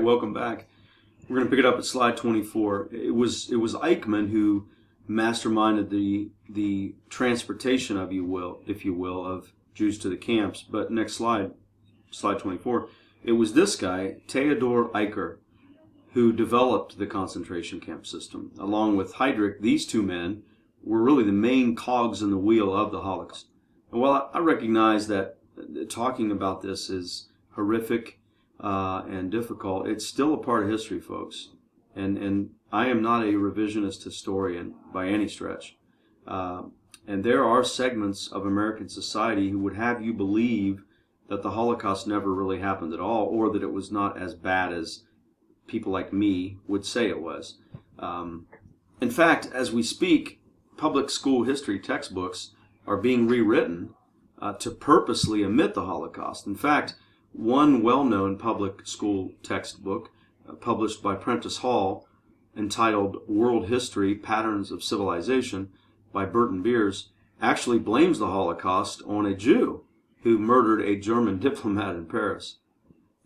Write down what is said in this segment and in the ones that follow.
welcome back. We're going to pick it up at slide 24. It was Eichmann who masterminded the transportation of if you will, of Jews to the camps. But next slide 24. It was this guy, Theodor Eicher, who developed the concentration camp system. Along with Heydrich, these two men were really the main cogs in the wheel of the Holocaust. And while I recognize that talking about this is horrific and difficult, it's still a part of history, folks. And I am not a revisionist historian by any stretch. And there are segments of American society who would have you believe that the Holocaust never really happened at all, or that it was not as bad as people like me would say it was. In fact, as we speak, public school history textbooks are being rewritten to purposely omit the Holocaust. In fact, one well-known public school textbook published by Prentice Hall, entitled World History, Patterns of Civilization by Burton Beers, actually blames the Holocaust on a Jew who murdered a German diplomat in Paris.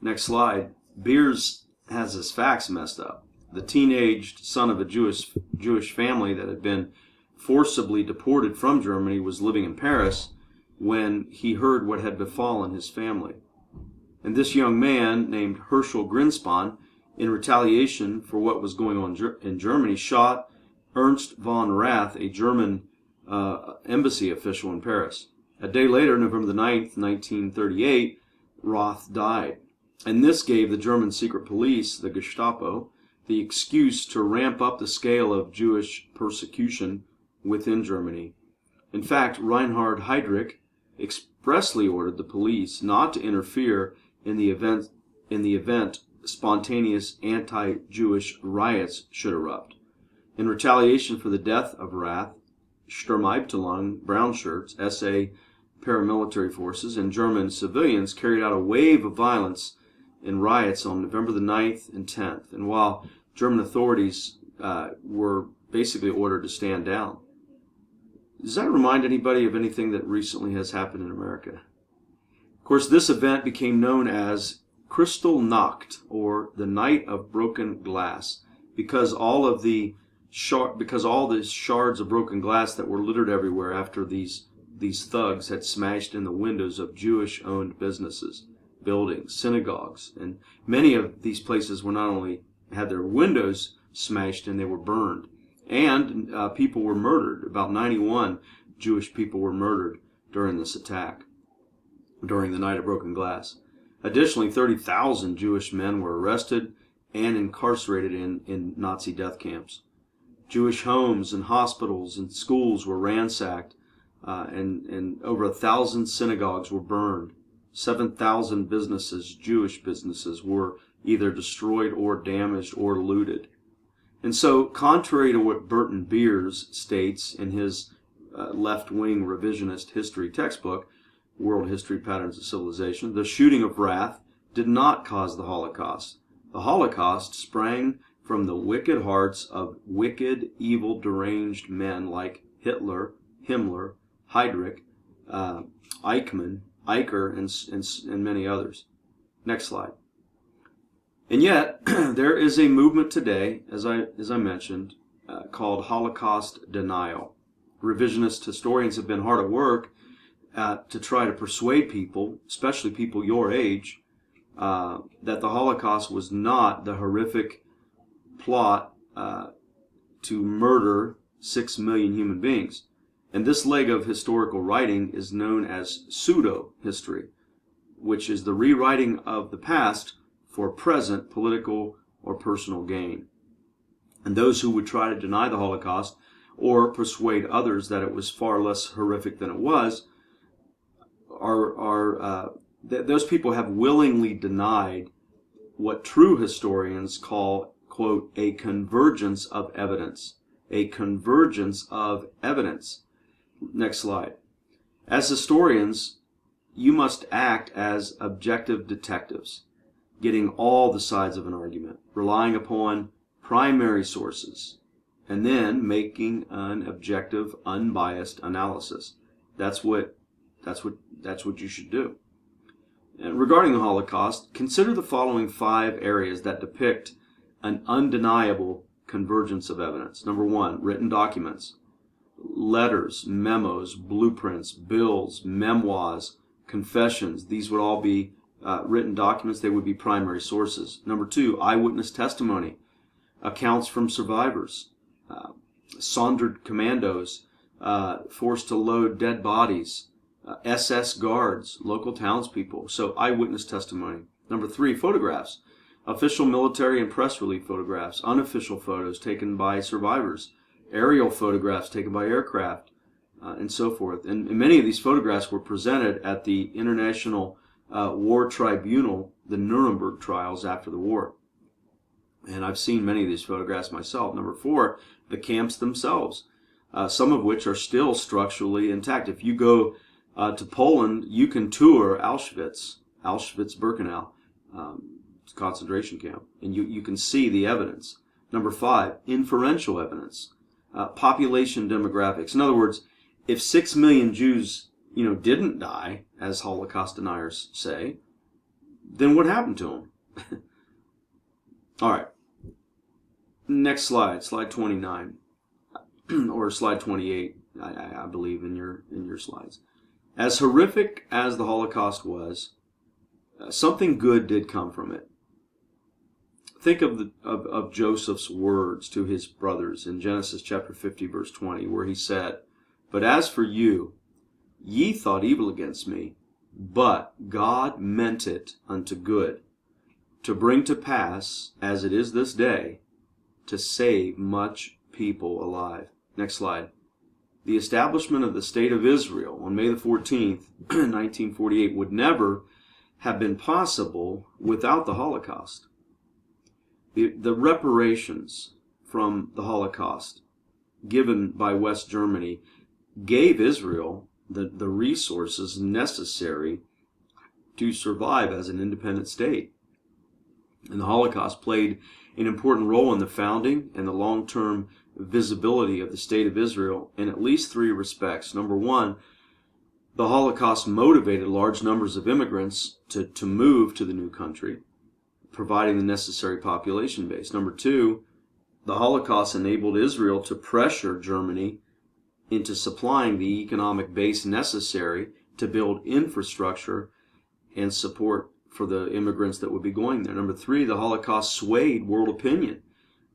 Next slide. Beers has his facts messed up. The teenaged son of a Jewish family that had been forcibly deported from Germany was living in Paris when he heard what had befallen his family. And this young man, named Herschel Grinspan, in retaliation for what was going on in Germany, shot Ernst von Rath, a German embassy official in Paris. A day later, November the 9th, 1938, Rath died. And this gave the German secret police, the Gestapo, the excuse to ramp up the scale of Jewish persecution within Germany. In fact, Reinhard Heydrich expressly ordered the police not to interfere in the event spontaneous anti-Jewish riots should erupt. In retaliation for the death of Rath, Sturmabteilung, brown shirts, SA paramilitary forces, and German civilians carried out a wave of violence in riots on November the 9th and 10th. And while German authorities were basically ordered to stand down. Does that remind anybody of anything that recently has happened in America? Of course, this event became known as Kristallnacht, or the Night of Broken Glass, because all the shards of broken glass that were littered everywhere after these thugs had smashed in the windows of Jewish-owned businesses, buildings, synagogues, and many of these places were not only had their windows smashed in, they were burned, and people were murdered. About 91 Jewish people were murdered during this attack, during the Night of Broken Glass. Additionally, 30,000 Jewish men were arrested and incarcerated in Nazi death camps. Jewish homes and hospitals and schools were ransacked, and over 1,000 synagogues were burned. 7,000 businesses, Jewish businesses, were either destroyed or damaged or looted. And so, contrary to what Burton Beers states in his left-wing revisionist history textbook, World History, Patterns of Civilization, the shooting of Rath did not cause the Holocaust. The Holocaust sprang from the wicked hearts of wicked, evil, deranged men like Hitler, Himmler, Heydrich, Eichmann, Eicher, and many others. Next slide. And yet, there is a movement today, as I mentioned, called Holocaust denial. Revisionist historians have been hard at work to try to persuade people, especially people your age, that the Holocaust was not the horrific plot to murder 6 million human beings. And this leg of historical writing is known as pseudo-history, which is the rewriting of the past for present political or personal gain. And those who would try to deny the Holocaust or persuade others that it was far less horrific than it was, those people have willingly denied what true historians call, quote, a convergence of evidence. A convergence of evidence. Next slide. As historians, you must act as objective detectives, getting all the sides of an argument, relying upon primary sources, and then making an objective, unbiased analysis. That's what you should do. And regarding the Holocaust, consider the following 5 areas that depict an undeniable convergence of evidence. Number 1, written documents, letters, memos, blueprints, bills, memoirs, confessions. These would all be written documents. They would be primary sources. Number 2, eyewitness testimony, accounts from survivors, Sondered commandos forced to load dead bodies, SS guards, local townspeople. So eyewitness testimony. Number 3, photographs, official military and press relief photographs, unofficial photos taken by survivors, aerial photographs taken by aircraft, and so forth. And many of these photographs were presented at the International War Tribunal, the Nuremberg trials after the war. And I've seen many of these photographs myself. Number 4, the camps themselves, some of which are still structurally intact. If you go to Poland, you can tour Auschwitz-Birkenau, concentration camp, and you can see the evidence. Number 5, inferential evidence, population demographics. In other words, if 6 million Jews, didn't die, as Holocaust deniers say, then what happened to them? All right. Next slide, slide 29, or slide 28, I believe in your slides. As horrific as the Holocaust was, something good did come from it. Think of Joseph's words to his brothers in Genesis chapter 50, verse 20, where he said, "But as for you, ye thought evil against me, but God meant it unto good, to bring to pass, as it is this day, to save much people alive." Next slide. The establishment of the State of Israel on May the 14th, 1948, would never have been possible without the Holocaust. The reparations from the Holocaust given by West Germany gave Israel the resources necessary to survive as an independent state. And the Holocaust played an important role in the founding and the long-term visibility of the State of Israel in at least 3 respects. Number 1, the Holocaust motivated large numbers of immigrants to move to the new country, providing the necessary population base. Number 2, the Holocaust enabled Israel to pressure Germany into supplying the economic base necessary to build infrastructure and support for the immigrants that would be going there. Number 3, the Holocaust swayed world opinion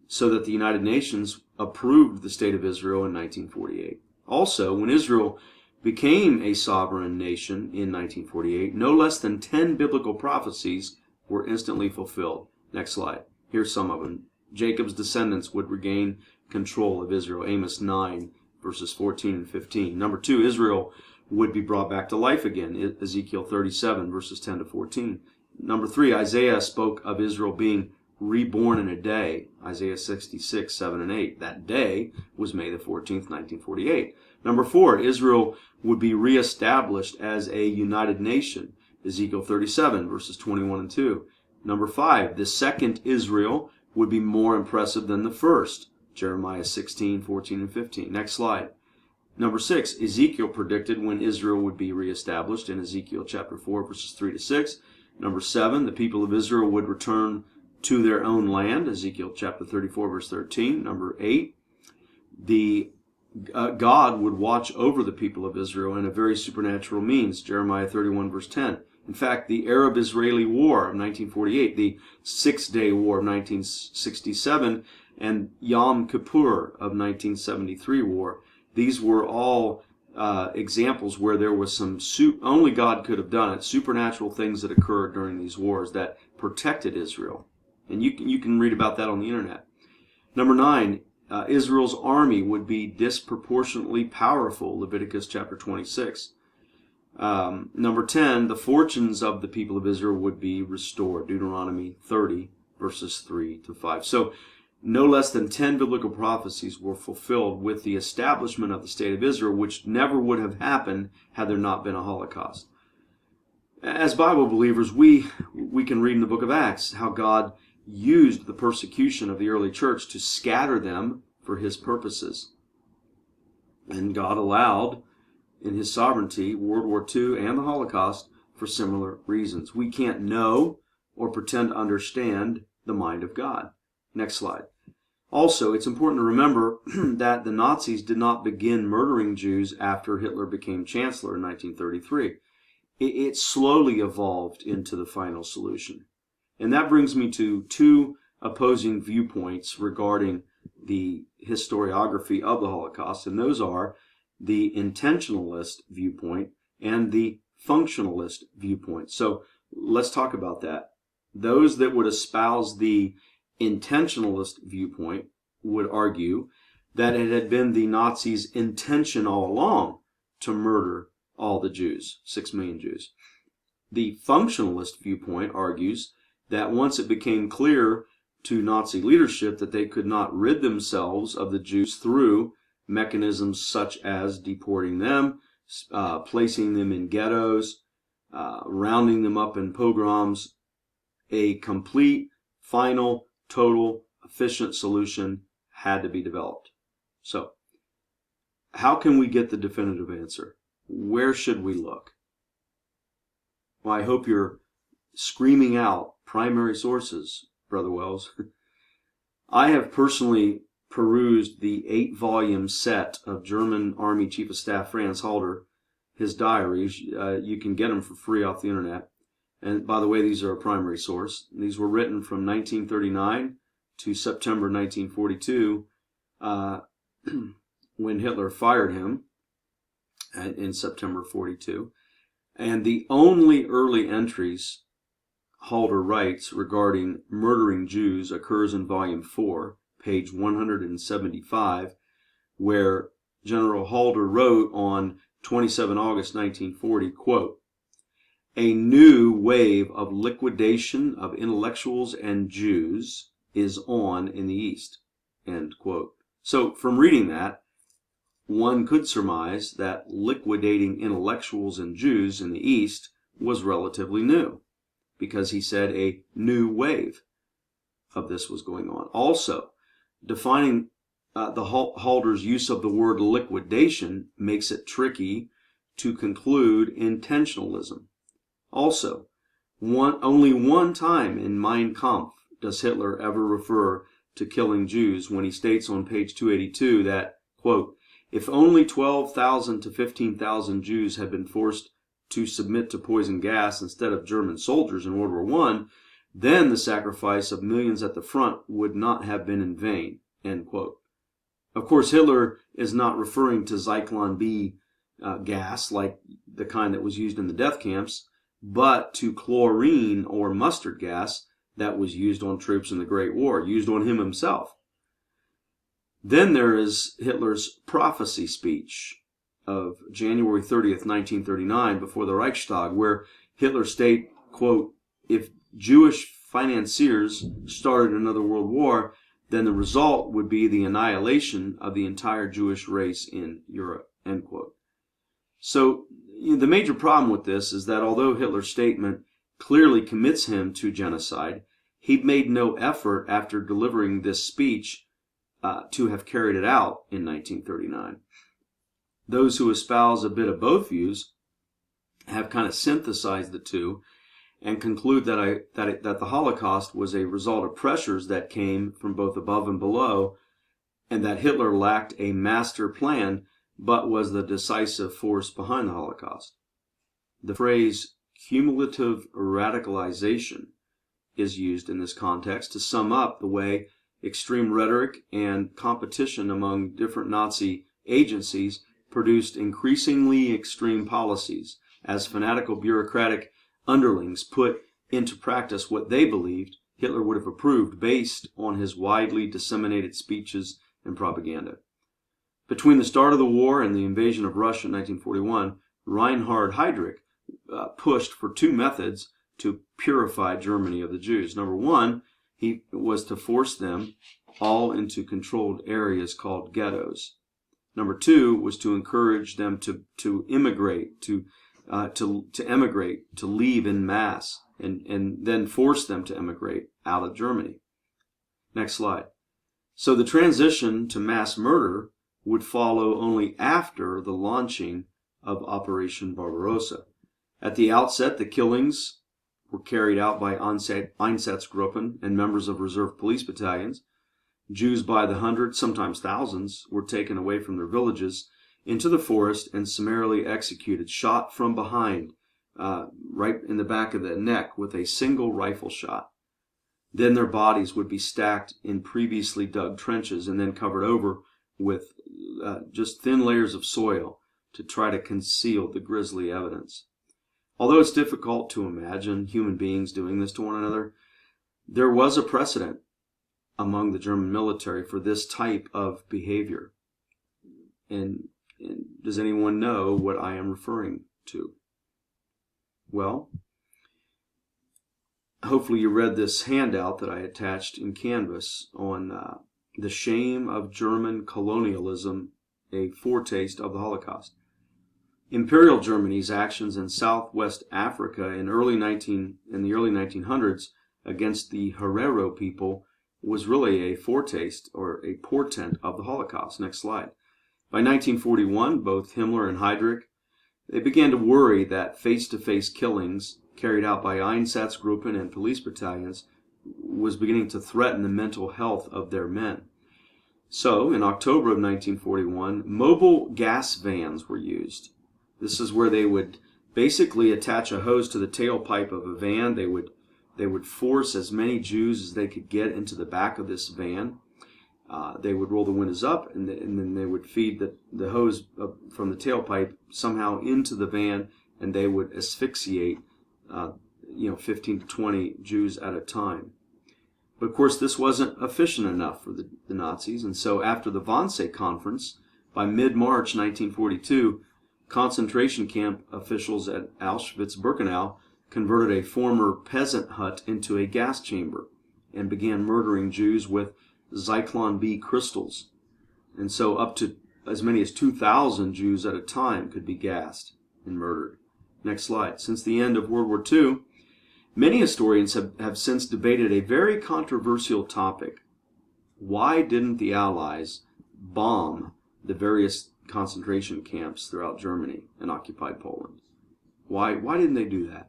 so that the United Nations approved the State of Israel in 1948. Also, when Israel became a sovereign nation in 1948, no less than 10 biblical prophecies were instantly fulfilled. Next slide. Here's some of them. Jacob's descendants would regain control of Israel. Amos 9, verses 14 and 15. Number 2, Israel would be brought back to life again. Ezekiel 37, verses 10 to 14. Number 3, Isaiah spoke of Israel being reborn in a day. Isaiah 66, 7 and 8. That day was May the 14th, 1948. Number 4, Israel would be reestablished as a united nation. Ezekiel 37, verses 21 and 2. Number 5, the second Israel would be more impressive than the first. Jeremiah 16, 14 and 15. Next slide. Number 6, Ezekiel predicted when Israel would be reestablished in Ezekiel chapter 4, verses 3 to 6. Number 7, the people of Israel would return to their own land, Ezekiel chapter 34, verse 13. Number 8, God would watch over the people of Israel in a very supernatural means, Jeremiah 31, verse 10. In fact, the Arab-Israeli War of 1948, the Six-Day War of 1967, and Yom Kippur of 1973 war, these were all examples where there was some, only God could have done it, supernatural things that occurred during these wars that protected Israel. And you can read about that on the internet. Number 9, Israel's army would be disproportionately powerful, Leviticus chapter 26. Number 10, the fortunes of the people of Israel would be restored, Deuteronomy 30, verses 3 to 5. So, no less than 10 biblical prophecies were fulfilled with the establishment of the State of Israel, which never would have happened had there not been a Holocaust. As Bible believers, we can read in the book of Acts how God used the persecution of the early church to scatter them for His purposes. And God allowed, in His sovereignty, World War II and the Holocaust for similar reasons. We can't know or pretend to understand the mind of God. Next slide. Also, it's important to remember that the Nazis did not begin murdering Jews after Hitler became chancellor in 1933. It slowly evolved into the final solution. And that brings me to two opposing viewpoints regarding the historiography of the Holocaust, and those are the intentionalist viewpoint and the functionalist viewpoint. So let's talk about that. Those that would espouse the intentionalist viewpoint would argue that it had been the Nazis' intention all along to murder all the Jews, 6 million Jews. The functionalist viewpoint argues that once it became clear to Nazi leadership that they could not rid themselves of the Jews through mechanisms such as deporting them, placing them in ghettos, rounding them up in pogroms, a complete, final, total, efficient solution had to be developed. So, how can we get the definitive answer? Where should we look? Well, I hope you're screaming out primary sources, Brother Wells. I have personally perused the 8-volume set of German Army Chief of Staff Franz Halder, his diaries. You can get them for free off the internet. And by the way, these are a primary source. These were written from 1939 to September 1942, when Hitler fired him in September 42. And the only early entries Halder writes regarding murdering Jews occurs in volume 4, page 175, where General Halder wrote on 27 August 1940, quote, "A new wave of liquidation of intellectuals and Jews is on in the East," end quote. So from reading that, one could surmise that liquidating intellectuals and Jews in the East was relatively new, because he said a new wave of this was going on. Also, defining the Halder's use of the word liquidation makes it tricky to conclude intentionalism. Also, only one time in Mein Kampf does Hitler ever refer to killing Jews, when he states on page 282 that, quote, "If only 12,000 to 15,000 Jews had been forced to submit to poison gas instead of German soldiers in World War I, then the sacrifice of millions at the front would not have been in vain," end quote. Of course, Hitler is not referring to Zyklon B gas, like the kind that was used in the death camps, but to chlorine or mustard gas that was used on troops in the Great War, used on him himself. Then there is Hitler's prophecy speech of January 30th, 1939, before the Reichstag, where Hitler stated, quote, "If Jewish financiers started another world war, then the result would be the annihilation of the entire Jewish race in Europe," end quote. So the major problem with this is that although Hitler's statement clearly commits him to genocide, he made no effort after delivering this speech to have carried it out in 1939. Those who espouse a bit of both views have kind of synthesized the two and conclude that the Holocaust was a result of pressures that came from both above and below, and that Hitler lacked a master plan but was the decisive force behind the Holocaust. The phrase cumulative radicalization is used in this context to sum up the way extreme rhetoric and competition among different Nazi agencies produced increasingly extreme policies, as fanatical bureaucratic underlings put into practice what they believed Hitler would have approved based on his widely disseminated speeches and propaganda. Between the start of the war and the invasion of Russia in 1941, Reinhard Heydrich pushed for two methods to purify Germany of the Jews. Number one, he was to force them all into controlled areas called ghettos. Number two was to encourage them to immigrate, to emigrate, to leave in mass, and then force them to emigrate out of Germany. Next slide. So the transition to mass murder would follow only after the launching of Operation Barbarossa. At the outset, the killings were carried out by Einsatzgruppen and members of reserve police battalions. Jews by the hundreds, sometimes thousands, were taken away from their villages into the forest and summarily executed, shot from behind, right in the back of the neck with a single rifle shot. Then their bodies would be stacked in previously dug trenches and then covered over with just thin layers of soil to try to conceal the grisly evidence. Although it's difficult to imagine human beings doing this to one another, there was a precedent among the German military for this type of behavior. And does anyone know what I am referring to? Well, hopefully you read this handout that I attached in Canvas on the shame of German colonialism, a foretaste of the Holocaust. Imperial Germany's actions in Southwest Africa in the early 1900s against the Herero people was really a foretaste or a portent of the Holocaust. Next slide. By 1941, both Himmler and Heydrich, they began to worry that face-to-face killings carried out by Einsatzgruppen and police battalions was beginning to threaten the mental health of their men. So, in October of 1941, mobile gas vans were used. This is where they would basically attach a hose to the tailpipe of a van. They would force as many Jews as they could get into the back of this van. They would roll the windows up, and then they would feed the hose from the tailpipe somehow into the van, and they would asphyxiate 15 to 20 Jews at a time. But of course, this wasn't efficient enough for the Nazis, and so after the Wannsee Conference, by mid-March 1942, concentration camp officials at Auschwitz-Birkenau converted a former peasant hut into a gas chamber and began murdering Jews with Zyklon B crystals. And so up to as many as 2,000 Jews at a time could be gassed and murdered. Next slide. Since the end of World War II, many historians have since debated a very controversial topic. Why didn't the Allies bomb the various concentration camps throughout Germany and occupied Poland? Why didn't they do that?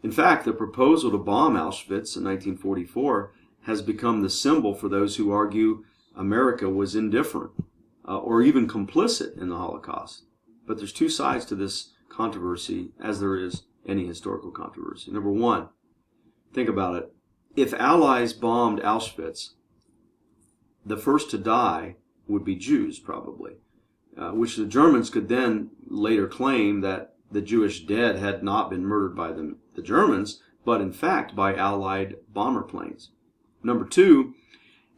In fact, the proposal to bomb Auschwitz in 1944 has become the symbol for those who argue America was indifferent or even complicit in the Holocaust. But there's two sides to this controversy, as there is any historical controversy. Number one, think about it. If Allies bombed Auschwitz, the first to die would be Jews, probably, which the Germans could then later claim that the Jewish dead had not been murdered by the Germans, but in fact by Allied bomber planes. Number two,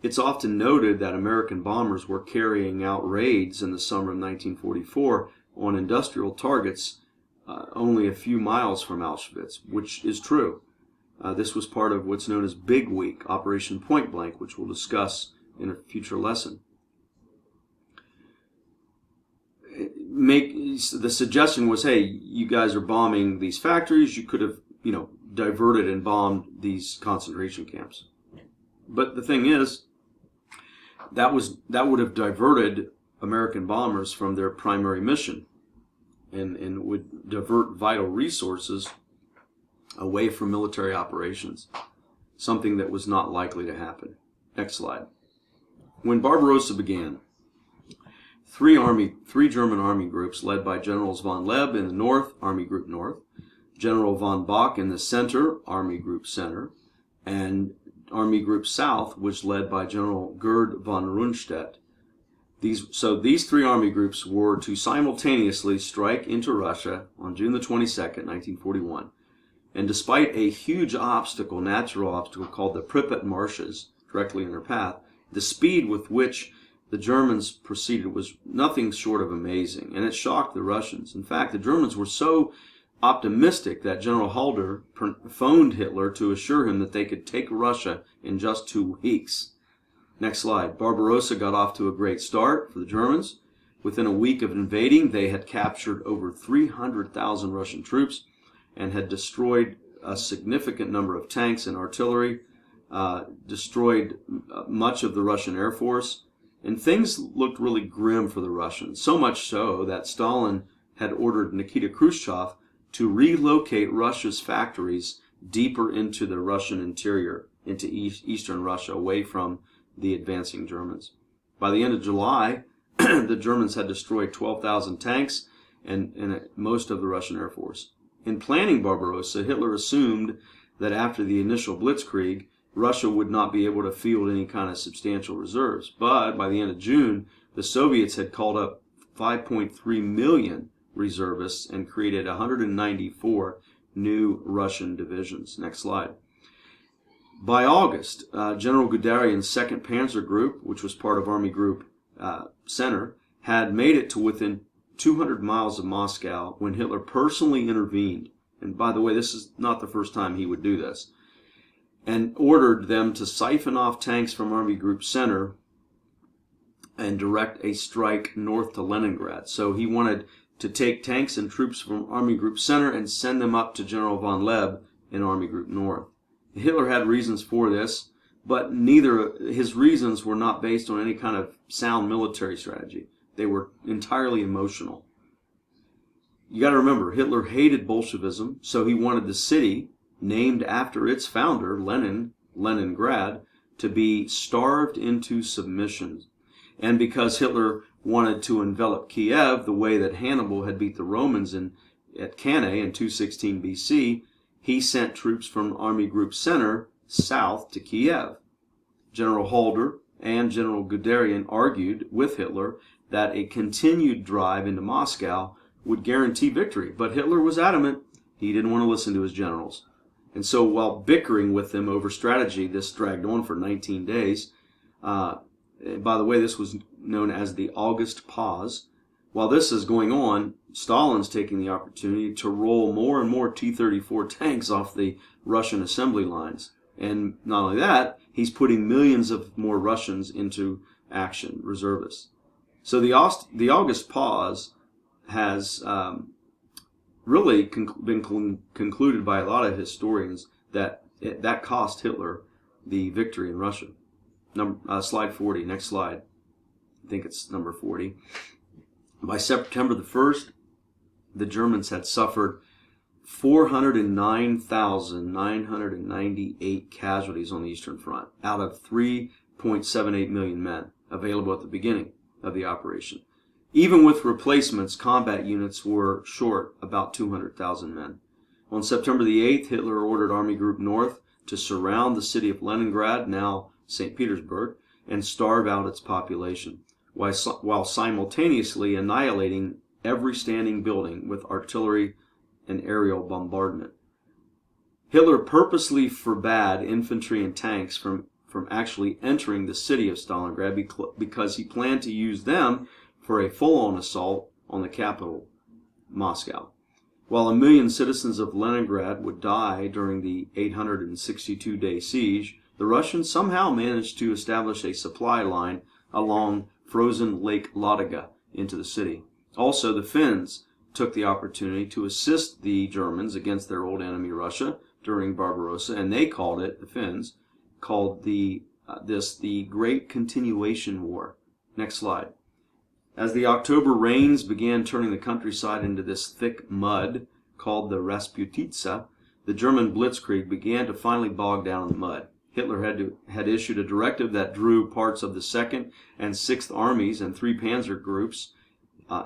it's often noted that American bombers were carrying out raids in the summer of 1944 on industrial targets only a few miles from Auschwitz, which is true. This was part of what's known as Big Week, Operation Point Blank, which we'll discuss in a future lesson. The suggestion was, hey, you guys are bombing these factories. You could have, diverted and bombed these concentration camps. But the thing is, that would have diverted American bombers from their primary mission, and would divert vital resources away from military operations, something that was not likely to happen. Next slide. When Barbarossa began, three German army groups led by Generals von Leb in the north, Army Group North, General von Bock in the center, Army Group Center, and Army Group South, which led by General Gerd von Rundstedt. These three army groups were to simultaneously strike into Russia on June the 22nd, 1941. And despite a huge natural obstacle called the Pripyat Marshes directly in their path, the speed with which the Germans proceeded was nothing short of amazing, and it shocked the Russians. In fact, the Germans were so optimistic that General Halder phoned Hitler to assure him that they could take Russia in just 2 weeks. Next slide. Barbarossa got off to a great start for the Germans. Within a week of invading, they had captured over 300,000 Russian troops and had destroyed a significant number of tanks and artillery, destroyed much of the Russian Air Force, and things looked really grim for the Russians, so much so that Stalin had ordered Nikita Khrushchev to relocate Russia's factories deeper into the Russian interior, into eastern Russia, away from the advancing Germans. By the end of July, the Germans had destroyed 12,000 tanks and most of the Russian Air Force. In planning Barbarossa, Hitler assumed that after the initial blitzkrieg, Russia would not be able to field any kind of substantial reserves. But by the end of June, the Soviets had called up 5.3 million reservists and created 194 new Russian divisions. Next slide. By August, General Guderian's 2nd Panzer Group, which was part of Army Group Center, had made it to within 200 miles of Moscow when Hitler personally intervened. And by the way, this is not the first time he would do this. And ordered them to siphon off tanks from Army Group Center and direct a strike north to Leningrad. So he wanted to take tanks and troops from Army Group Center and send them up to General von Leb in Army Group North. Hitler had reasons for this, but his reasons were not based on any kind of sound military strategy. They were entirely emotional. You got to remember, Hitler hated Bolshevism, so he wanted the city, named after its founder, Leningrad, to be starved into submission. And because Hitler wanted to envelop Kiev the way that Hannibal had beat the Romans at Cannae in 216 BC, he sent troops from Army Group Center south to Kiev. General Halder and General Guderian argued with Hitler that a continued drive into Moscow would guarantee victory, but Hitler was adamant he didn't want to listen to his generals. And so while bickering with them over strategy, this dragged on for 19 days. By the way, this was known as the August Pause. While this is going on, Stalin's taking the opportunity to roll more and more T-34 tanks off the Russian assembly lines. And not only that, he's putting millions of more Russians into action, reservists. So the August Pause has really been concluded by a lot of historians that that cost Hitler the victory in Russia. Slide 40, next slide. I think it's number 40. By September the 1st, the Germans had suffered 409,998 casualties on the Eastern Front out of 3.78 million men available at the beginning of the operation. Even with replacements, combat units were short about 200,000 men. On September the 8th, Hitler ordered Army Group North to surround the city of Leningrad, now St. Petersburg, and starve out its population, while simultaneously annihilating every standing building with artillery and aerial bombardment. Hitler purposely forbade infantry and tanks from actually entering the city of Stalingrad because he planned to use them for a full-on assault on the capital, Moscow. While 1 million citizens of Leningrad would die during the 862-day siege, the Russians somehow managed to establish a supply line along frozen Lake Ladoga into the city. Also, the Finns took the opportunity to assist the Germans against their old enemy Russia during Barbarossa, and they called it, the Finns, called this the Great Continuation War. Next slide. As the October rains began turning the countryside into this thick mud called the Rasputitsa, the German blitzkrieg began to finally bog down in the mud. Hitler had issued a directive that drew parts of the 2nd and 6th Armies and 3 Panzer Groups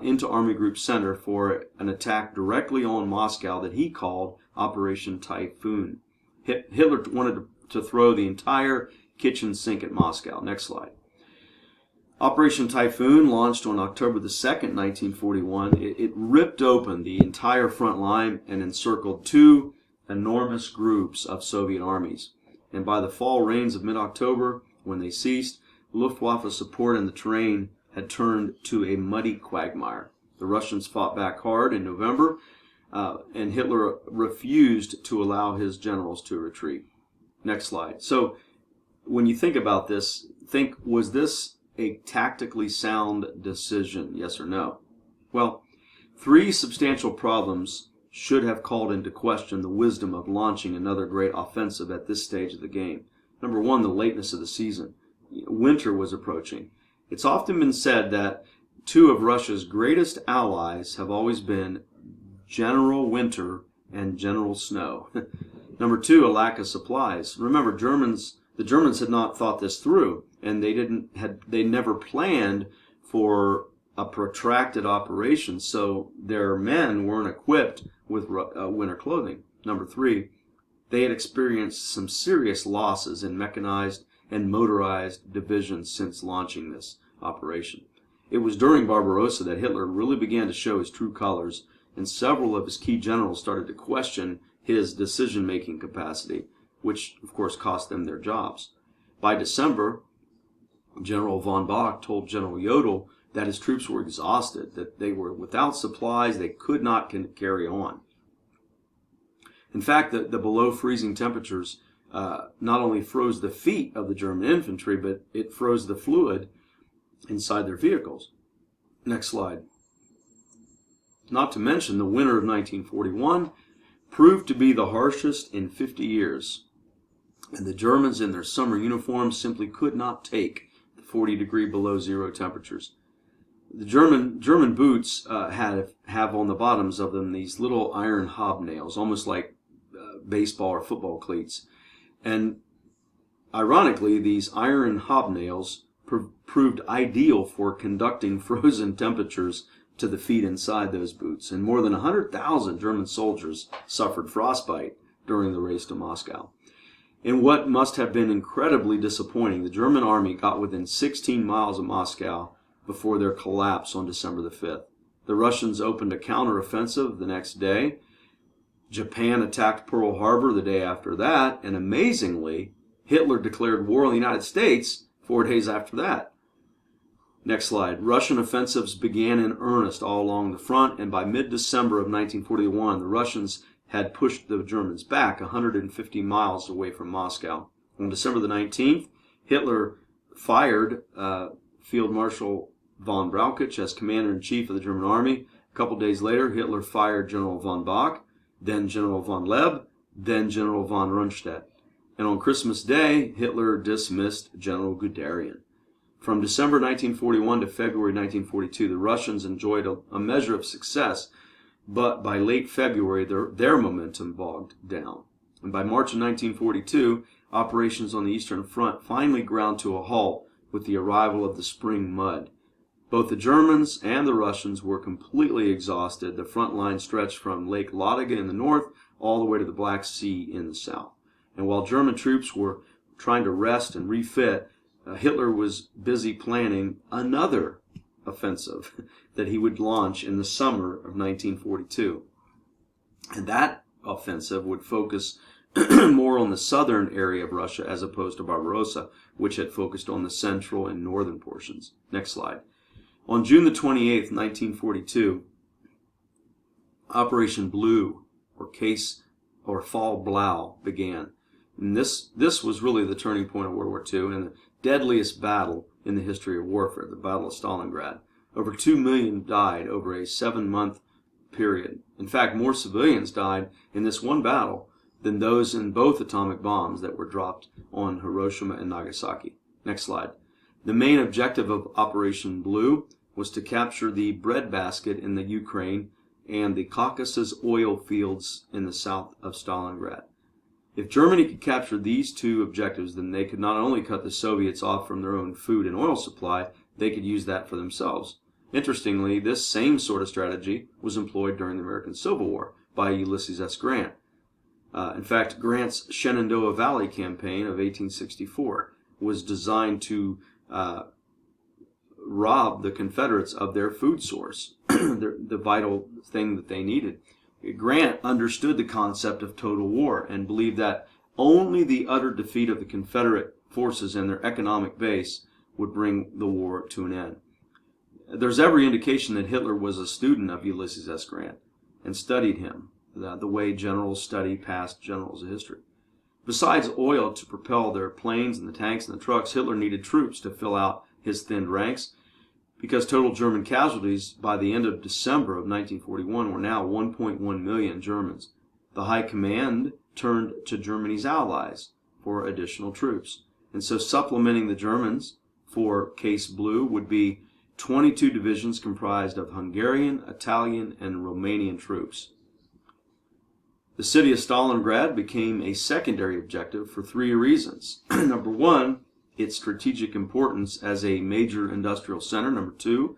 into Army Group Center for an attack directly on Moscow that he called Operation Typhoon. Hitler wanted to throw the entire kitchen sink at Moscow. Next slide. Operation Typhoon, launched on October the 2nd, 1941, it ripped open the entire front line and encircled 2 enormous groups of Soviet armies. And by the fall rains of mid-October, when they ceased, Luftwaffe support in the terrain had turned to a muddy quagmire. The Russians fought back hard in November, and Hitler refused to allow his generals to retreat. Next slide. So when you think about this, was this a tactically sound decision, yes or no? Well, 3 substantial problems should have called into question the wisdom of launching another great offensive at this stage of the game. Number 1, the lateness of the season. Winter was approaching. It's often been said that 2 of Russia's greatest allies have always been general winter and general snow. Number 2, a lack of supplies. Remember, the Germans had not thought this through, and they never planned for a protracted operation, so their men weren't equipped with winter clothing. Number 3, they had experienced some serious losses in mechanized and motorized divisions since launching this operation. It was during Barbarossa that Hitler really began to show his true colors, and several of his key generals started to question his decision-making capacity, which of course cost them their jobs. By December, General von Bock told General Jodl that his troops were exhausted, that they were without supplies, they could not carry on. In fact, the below freezing temperatures not only froze the feet of the German infantry, but it froze the fluid inside their vehicles. Next slide. Not to mention, the winter of 1941 proved to be the harshest in 50 years, and the Germans in their summer uniforms simply could not take the 40-degree below zero temperatures. The German boots have on the bottoms of them these little iron hobnails, almost like baseball or football cleats. And ironically, these iron hobnails proved ideal for conducting frozen temperatures to the feet inside those boots. And more than 100,000 German soldiers suffered frostbite during the race to Moscow. In what must have been incredibly disappointing, the German army got within 16 miles of Moscow before their collapse on December the 5th. The Russians opened a counteroffensive the next day. Japan attacked Pearl Harbor the day after that, and amazingly, Hitler declared war on the United States 4 days after that. Next slide. Russian offensives began in earnest all along the front, and by mid-December of 1941, the Russians had pushed the Germans back 150 miles away from Moscow. On December the 19th, Hitler fired Field Marshal von Brauchitsch as commander-in-chief of the German army. A couple days later, Hitler fired General von Bock, then General von Leb, then General von Rundstedt. And on Christmas Day, Hitler dismissed General Guderian. From December 1941 to February 1942, the Russians enjoyed a measure of success, but by late February, their momentum bogged down. And by March of 1942, operations on the Eastern Front finally ground to a halt with the arrival of the spring mud. Both the Germans and the Russians were completely exhausted. The front line stretched from Lake Ladoga in the north all the way to the Black Sea in the south. And while German troops were trying to rest and refit, Hitler was busy planning another offensive that he would launch in the summer of 1942. And that offensive would focus more on the southern area of Russia as opposed to Barbarossa, which had focused on the central and northern portions. Next slide. On June the 28th, 1942, Operation Blue, or Fall Blau, began. And this was really the turning point of World War II and the deadliest battle in the history of warfare, the Battle of Stalingrad. Over 2 million died over a 7-month period. In fact, more civilians died in this one battle than those in both atomic bombs that were dropped on Hiroshima and Nagasaki. Next slide. The main objective of Operation Blue was to capture the breadbasket in the Ukraine and the Caucasus oil fields in the south of Stalingrad. If Germany could capture these two objectives, then they could not only cut the Soviets off from their own food and oil supply, they could use that for themselves. Interestingly, this same sort of strategy was employed during the American Civil War by Ulysses S. Grant. In fact, Grant's Shenandoah Valley campaign of 1864 was designed to rob the Confederates of their food source, the vital thing that they needed. Grant understood the concept of total war and believed that only the utter defeat of the Confederate forces and their economic base would bring the war to an end. There's every indication that Hitler was a student of Ulysses S. Grant and studied him, the way generals study past generals of history. Besides oil to propel their planes and the tanks and the trucks, Hitler needed troops to fill out his thinned ranks, because total German casualties by the end of December of 1941 were now 1.1 million Germans. The High Command turned to Germany's allies for additional troops. And so supplementing the Germans for Case Blue would be 22 divisions comprised of Hungarian, Italian, and Romanian troops. The city of Stalingrad became a secondary objective for three reasons. Number one, its strategic importance as a major industrial center. Number two,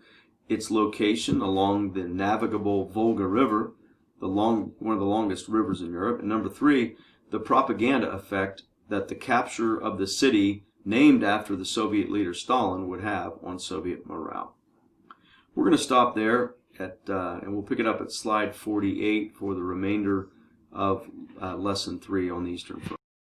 its location along the navigable Volga River, one of the longest rivers in Europe. And number three, the propaganda effect that the capture of the city named after the Soviet leader Stalin would have on Soviet morale. We're going to stop there and we'll pick it up at slide 48 for the remainder of lesson 3 on the Eastern Front.